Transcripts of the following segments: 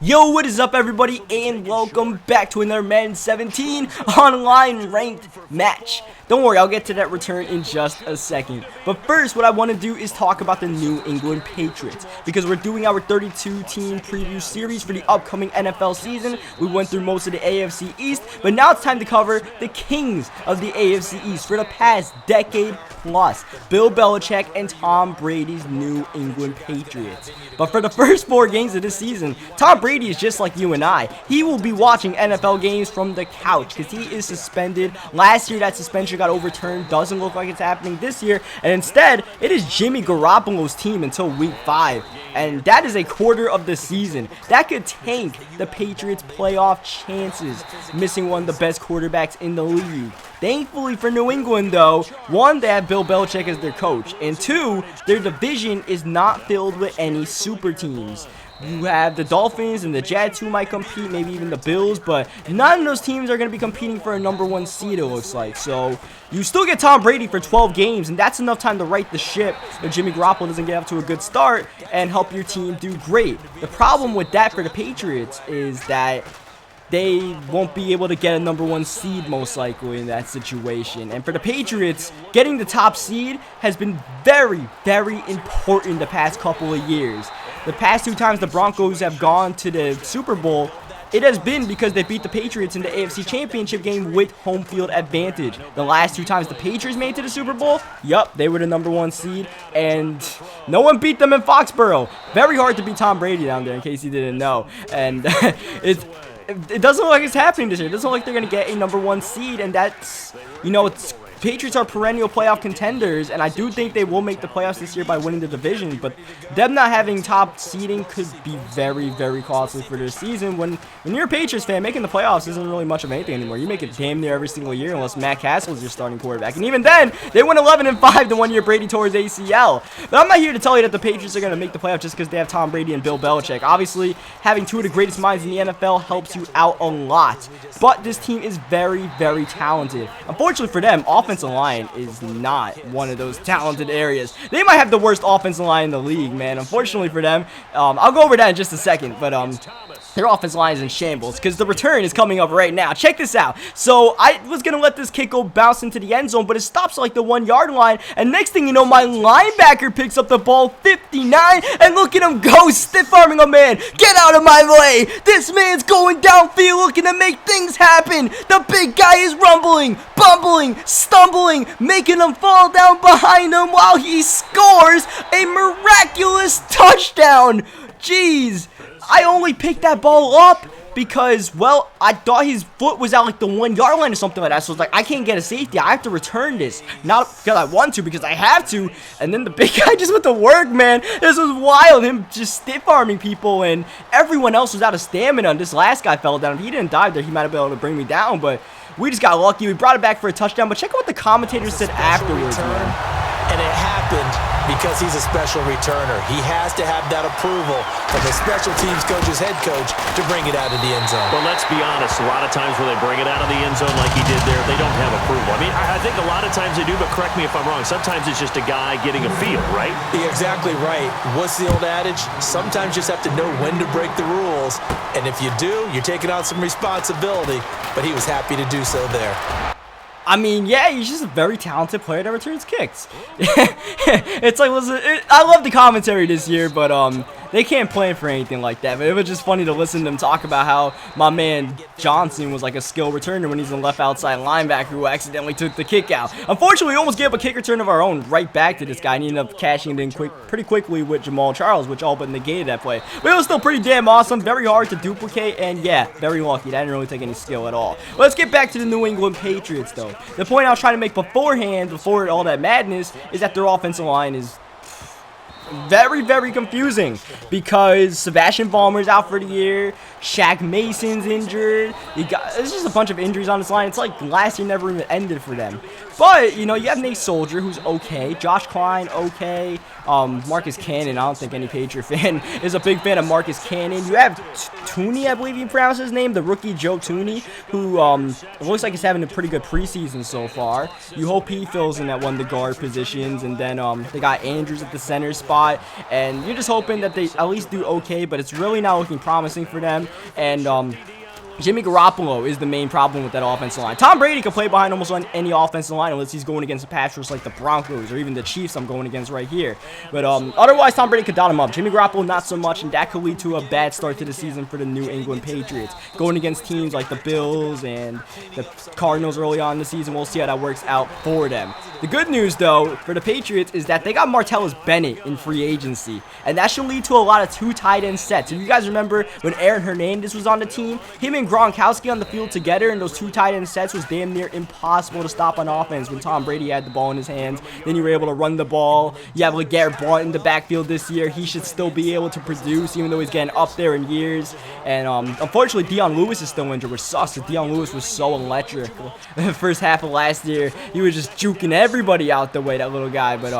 Yo, what is up everybody, and welcome back to another Madden 17 online ranked match. Don't worry, I'll get to that return in just a second. But first, what I want to do is talk about the New England Patriots, because we're doing our 32 team preview series for the upcoming NFL season. We went through most of the AFC East, but now it's time to cover the kings of the AFC East for the past decade plus, Bill Belichick and Tom Brady's New England Patriots. But for the first 4 games of this season, Tom Brady is just like you and I. He will be watching NFL games from the couch because he is suspended. Last year, that suspension got overturned. Doesn't look like it's happening this year. And instead, it is Jimmy Garoppolo's team until week 5. And that is a quarter of the season. That could tank the Patriots' playoff chances, missing one of the best quarterbacks in the league. Thankfully for New England, though, 1, they have Bill Belichick as their coach, and 2, their division is not filled with any super teams. You have the Dolphins and the Jets who might compete, maybe even the Bills, but none of those teams are going to be competing for a #1 seed, it looks like. So you still get Tom Brady for 12 games, and that's enough time to right the ship if Jimmy Garoppolo doesn't get off to a good start and help your team do great. The problem with that for the Patriots is that they won't be able to get a #1 seed most likely in that situation. And for the Patriots, getting the top seed has been very, very important the past couple of years. The past 2 times the Broncos have gone to the Super Bowl, it has been because they beat the Patriots in the AFC Championship game with home field advantage. The last 2 times the Patriots made it to the Super Bowl, yup, they were the #1 seed, and no one beat them in Foxborough. Very hard to beat Tom Brady down there, in case you didn't know. And it doesn't look like it's happening this year. It doesn't look like they're going to get a #1 seed, and that's, Patriots are perennial playoff contenders, and I do think they will make the playoffs this year by winning the division, but them not having top seeding could be very, very costly for their season. When you're a Patriots fan, making the playoffs isn't really much of anything anymore. You make it damn near every single year unless Matt Castle is your starting quarterback, and even then, they went 11-5 the 1 year Brady tore his ACL. But I'm not here to tell you that the Patriots are going to make the playoffs just because they have Tom Brady and Bill Belichick. Obviously, having 2 of the greatest minds in the NFL helps you out a lot, but this team is very, very talented. Unfortunately for them, offensive line is not one of those talented areas. They might have the worst offensive line in the league, man. Unfortunately for them, I'll go over that in just a second, but their offensive line is in shambles because the return is coming up right now. Check this out. So I was gonna let this kick go bounce into the end zone, but it stops like the 1 yard line, and next thing you know, my linebacker picks up the ball 59, and look at him go, stiff-arming a man. Get out of my way! This man's going downfield looking to make things happen. The big guy is rumbling, bumbling, stumbling, making him fall down behind him while he scores a miraculous touchdown. Jeez, I only picked that ball up because, well, I thought his foot was out like the 1 yard line or something like that. So it's like, I can't get a safety. I have to return this. Not because I want to, because I have to. And then the big guy just went to work, man. This was wild. Him just stiff-arming people, and everyone else was out of stamina. And this last guy fell down. If he didn't dive there, he might have been able to bring me down. But we just got lucky. We brought it back for a touchdown. But check out what the commentators said afterwards, man. And it happened because he's a special returner. He has to have that approval from the special teams coach's head coach to bring it out of the end zone. But let's be honest, a lot of times when they bring it out of the end zone like he did there, they don't have approval. I mean, I think a lot of times they do, but correct me if I'm wrong. Sometimes it's just a guy getting a feel, right? You're exactly right. What's the old adage? Sometimes you just have to know when to break the rules. And if you do, you're taking on some responsibility. But he was happy to do so there. I mean, yeah, he's just a very talented player that returns kicks. It's like, I love the commentary this year, but they can't plan for anything like that. But it was just funny to listen to them talk about how my man Johnson was like a skill returner when he's a left outside linebacker who accidentally took the kick out. Unfortunately, we almost gave up a kick return of our own right back to this guy, and he ended up cashing it in pretty quickly with Jamal Charles, which all but negated that play. But it was still pretty damn awesome, very hard to duplicate, and yeah, very lucky. That didn't really take any skill at all. Let's get back to the New England Patriots, though. The point I was trying to make beforehand, before all that madness, is that their offensive line is very, very confusing because Sebastian Vollmer's out for the year. Shaq Mason's injured. There's just a bunch of injuries on this line. It's like last year never even ended for them. But, you have Nate Soldier, who's okay. Josh Klein, okay. Marcus Cannon, I don't think any Patriot fan is a big fan of Marcus Cannon. You have Tooney, I believe you pronounce his name, the rookie Joe Tooney, who looks like he's having a pretty good preseason so far. You hope he fills in at one of the guard positions. And then they got Andrews at the center spot. spot, and you're just hoping that they at least do okay, but it's really not looking promising for them. And Jimmy Garoppolo is the main problem with that offensive line. Tom Brady can play behind almost on any offensive line unless he's going against the Patriots like the Broncos or even the Chiefs I'm going against right here. But otherwise, Tom Brady could dot him up. Jimmy Garoppolo, not so much, and that could lead to a bad start to the season for the New England Patriots. Going against teams like the Bills and the Cardinals early on in the season, we'll see how that works out for them. The good news, though, for the Patriots is that they got Martellus Bennett in free agency, and that should lead to a lot of 2 tight end sets. If you guys remember when Aaron Hernandez was on the team, him and Gronkowski on the field together, and those 2 tight end sets was damn near impossible to stop on offense when Tom Brady had the ball in his hands. Then you were able to run the ball. You have LeGarrette Blount in the backfield this year. He should still be able to produce, even though he's getting up there in years. And unfortunately, Dion Lewis is still injured, which sucks. Dion Lewis was so electric. The first half of last year, he was just juking everybody out the way, that little guy. But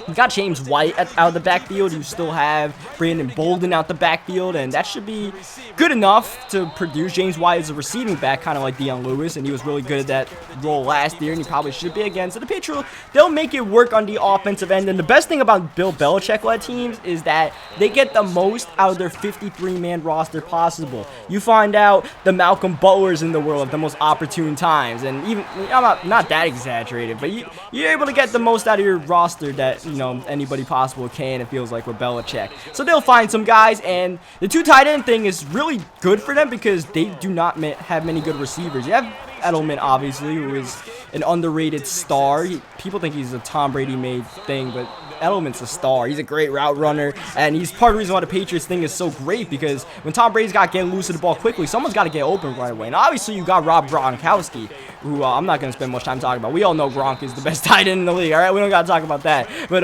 you got James White out of the backfield. You still have Brandon Bolden out the backfield, and that should be good enough to produce. James White is a receiving back, kind of like Dion Lewis, and he was really good at that role last year, and he probably should be again. So the Patriots, they'll make it work on the offensive end. And the best thing about Bill Belichick-led teams is that they get the most out of their 53-man roster possible. You find out the Malcolm Butlers in the world at the most opportune times, and even I'm not that exaggerated, but you're able to get the most out of your roster that anybody possible can, it feels like, with Belichick. So they'll find some guys, and the 2 tight end thing is really good for them because they do not have many good receivers. You have Edelman, obviously, who is an underrated star. People think he's a Tom Brady made thing, but Edelman's a star. He's a great route runner, and he's part of the reason why the Patriots thing is so great, because when Tom Brady's got to get loose of the ball quickly, someone's got to get open right away. And obviously, you got Rob Gronkowski, who I'm not going to spend much time talking about. We all know Gronk is the best tight end in the league, all right? We don't got to talk about that. But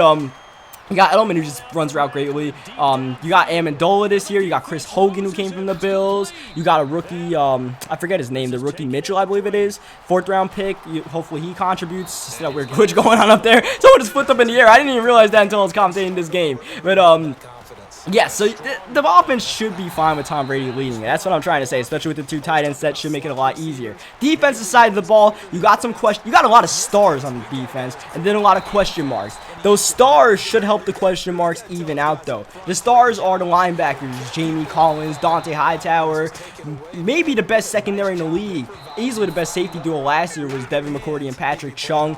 you got Edelman, who just runs route greatly. You got Amendola this year. You got Chris Hogan, who came from the Bills. You got a rookie, I forget his name, the rookie Mitchell, I believe it is. 4th-round pick. Hopefully he contributes. See that weird glitch going on up there? Someone just flipped up in the air. I didn't even realize that until I was commentating this game. But yeah, so the offense should be fine with Tom Brady leading it. That's what I'm trying to say, especially with the 2 tight end sets, should make it a lot easier. Defensive side of the ball, you got a lot of stars on the defense, and then a lot of question marks. Those stars should help the question marks even out, though. The stars are the linebackers, Jamie Collins, Dante Hightower, maybe the best secondary in the league. Easily the best safety duo last year was Devin McCourty and Patrick Chung.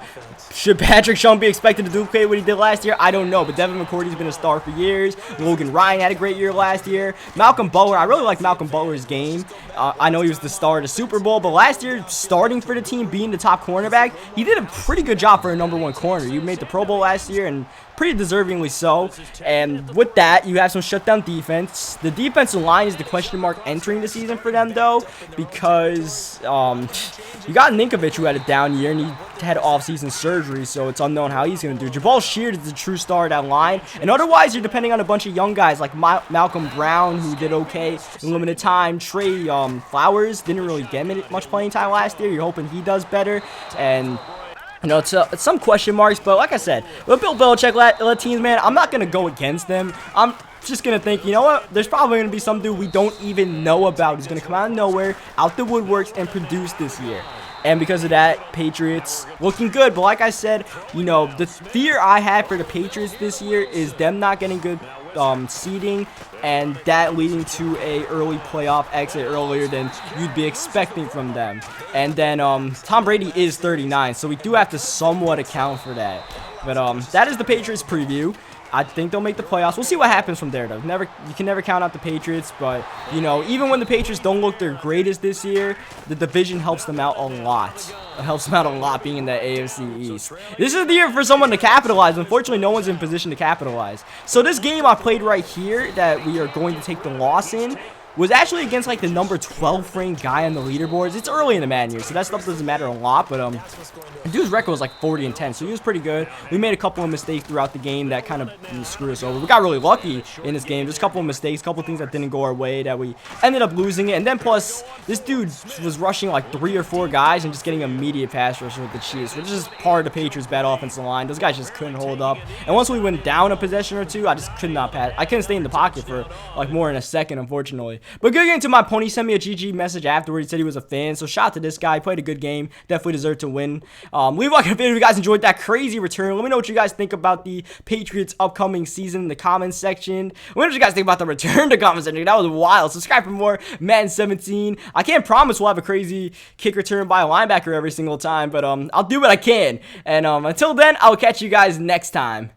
Should Patrick Chung be expected to duplicate what he did last year? I don't know, but Devin McCourty's been a star for years. Logan Ryan had a great year last year. Malcolm Butler, I really like Malcolm Butler's game. I know he was the star of the Super Bowl, but last year, starting for the team, being the top cornerback, he did a pretty good job for a #1 corner. You made the Pro Bowl last year, and pretty deservingly so. And with that, you have some shutdown defense. The defensive line is the question mark entering the season for them, though, because you got Ninkovich, who had a down year, and he had off-season surgery, so it's unknown how he's going to do. Jabal Sheard is the true star of that line, and otherwise, you're depending on a bunch of young guys like Malcolm Brown, who did okay in limited time. Trey Flowers didn't really get much playing time last year. You're hoping he does better, and it's some question marks, but like I said, with Bill Belichick teams, man, I'm not going to go against them. I'm just going to think, you know what, there's probably going to be some dude we don't even know about who's going to come out of nowhere, out the woodworks, and produce this year. And because of that, Patriots looking good. But like I said, the fear I had for the Patriots this year is them not getting good seeding, and that leading to a early playoff exit earlier than you'd be expecting from them. And then Tom Brady is 39, so we do have to somewhat account for that. But that is the Patriots preview. I think they'll make the playoffs. We'll see what happens from there, though. You can never count out the Patriots, but, even when the Patriots don't look their greatest this year, the division helps them out a lot. It helps them out a lot being in the AFC East. This is the year for someone to capitalize. Unfortunately, no one's in position to capitalize. So this game I played right here that we are going to take the loss in was actually against like the number 12 ranked guy on the leaderboards. It's early in the Madden year, so that stuff doesn't matter a lot, but the dude's record was like 40-10, so he was pretty good. We made a couple of mistakes throughout the game that kind of screwed us over. We got really lucky in this game. Just a couple of mistakes, a couple of things that didn't go our way that we ended up losing it. And then plus, this dude was rushing like 3 or 4 guys and just getting immediate pass rush with the Chiefs, which is part of the Patriots' bad offensive line. Those guys just couldn't hold up. And once we went down a possession or two, I just could not pass. I couldn't stay in the pocket for like more than a second, unfortunately. But getting into my point, he sent me a GG message afterwards. He said he was a fan. So shout out to this guy. He played a good game. Definitely deserved to win. Leave a like on the video if you guys enjoyed that crazy return. Let me know what you guys think about the Patriots upcoming season in the comments section. Let me know what you guys think about the return to comment section. That was wild. Subscribe for more Madden 17. I can't promise we'll have a crazy kick return by a linebacker every single time, but I'll do what I can. And until then, I'll catch you guys next time.